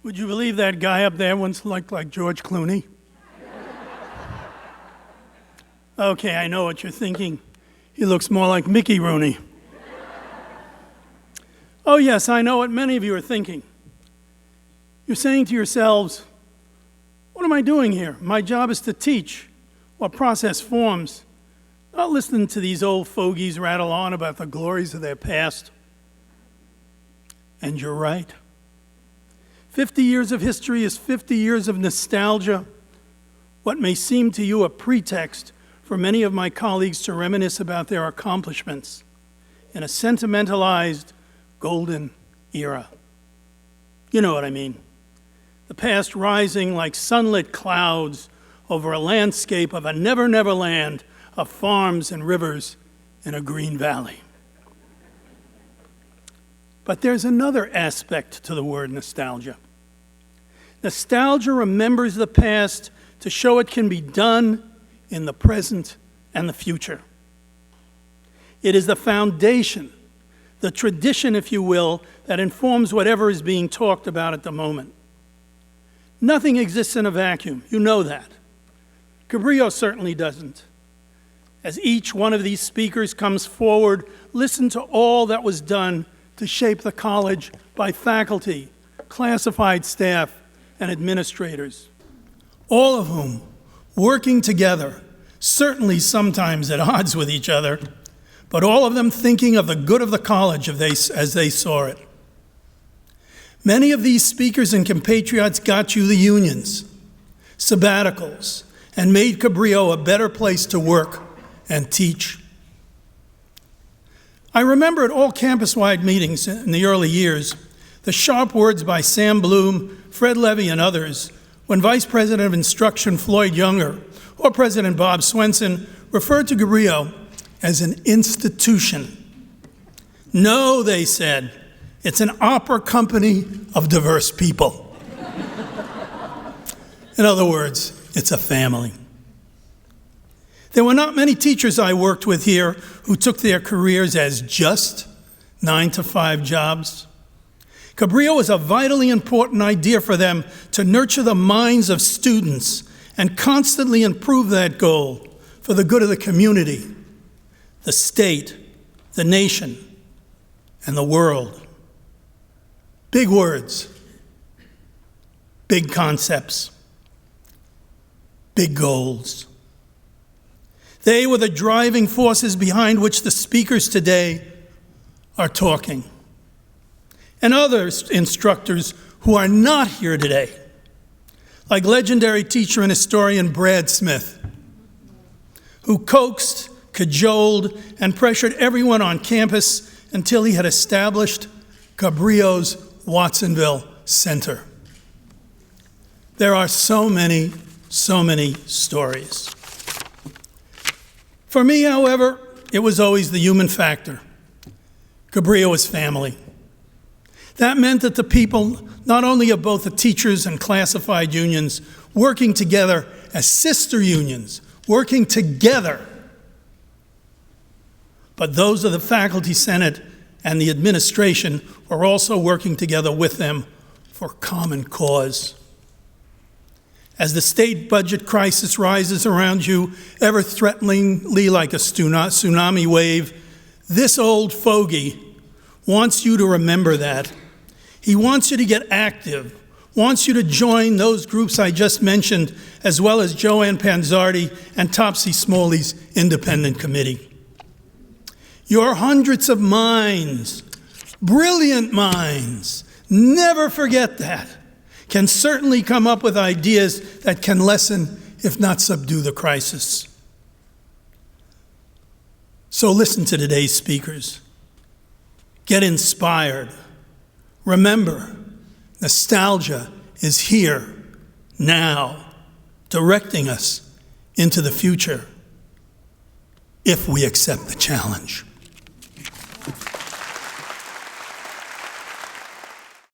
Would you believe that guy up there once looked like George Clooney? Okay, I know what you're thinking. He looks more like Mickey Rooney. Oh yes, I know what many of you are thinking. You're saying to yourselves, what am I doing here? My job is to teach or process forms, not listen to these old fogies rattle on about the glories of their past. And you're right. 50 years of history is 50 years of nostalgia, what may seem to you a pretext for many of my colleagues to reminisce about their accomplishments in a sentimentalized golden era. You know what I mean. The past rising like sunlit clouds over a landscape of a never-never land of farms and rivers in a green valley. But there's another aspect to the word nostalgia. Nostalgia remembers the past to show it can be done in the present and the future. It is the foundation, the tradition, if you will, that informs whatever is being talked about at the moment. Nothing exists in a vacuum. You know that. Cabrillo certainly doesn't. As each one of these speakers comes forward, listen to all that was done to shape the college by faculty, classified staff, and administrators, all of whom, working together, certainly sometimes at odds with each other, but all of them thinking of the good of the college as they saw it. Many of these speakers and compatriots got you the unions, sabbaticals, and made Cabrillo a better place to work and teach. I remember at all campus-wide meetings in the early years, the sharp words by Sam Bloom, Fred Levy, and others, when Vice President of Instruction Floyd Younger or President Bob Swenson referred to Cabrillo as an institution. No, they said, it's an opera company of diverse people. In other words, it's a family. There were not many teachers I worked with here who took their careers as just 9-to-5 jobs. Cabrillo was a vitally important idea for them to nurture the minds of students and constantly improve that goal for the good of the community, the state, the nation, and the world. Big words, big concepts, big goals. They were the driving forces behind which the speakers today are talking. And other instructors who are not here today, like legendary teacher and historian Brad Smith, who coaxed, cajoled, and pressured everyone on campus until he had established Cabrillo's Watsonville Center. There are so many stories. For me, however, it was always the human factor. Cabrillo was family. That meant that the people, not only of both the teachers and classified unions, working together as sister unions, working together, but those of the faculty senate and the administration were also working together with them for common cause. As the state budget crisis rises around you, ever threateningly like a tsunami wave, this old fogey wants you to remember that. He wants you to get active, wants you to join those groups I just mentioned, as well as Joanne Panzardi and Topsy Smalley's independent committee. Your hundreds of minds, brilliant minds, never forget that, can certainly come up with ideas that can lessen, if not subdue, the crisis. So listen to today's speakers. Get inspired. Remember, nostalgia is here, now, directing us into the future, if we accept the challenge.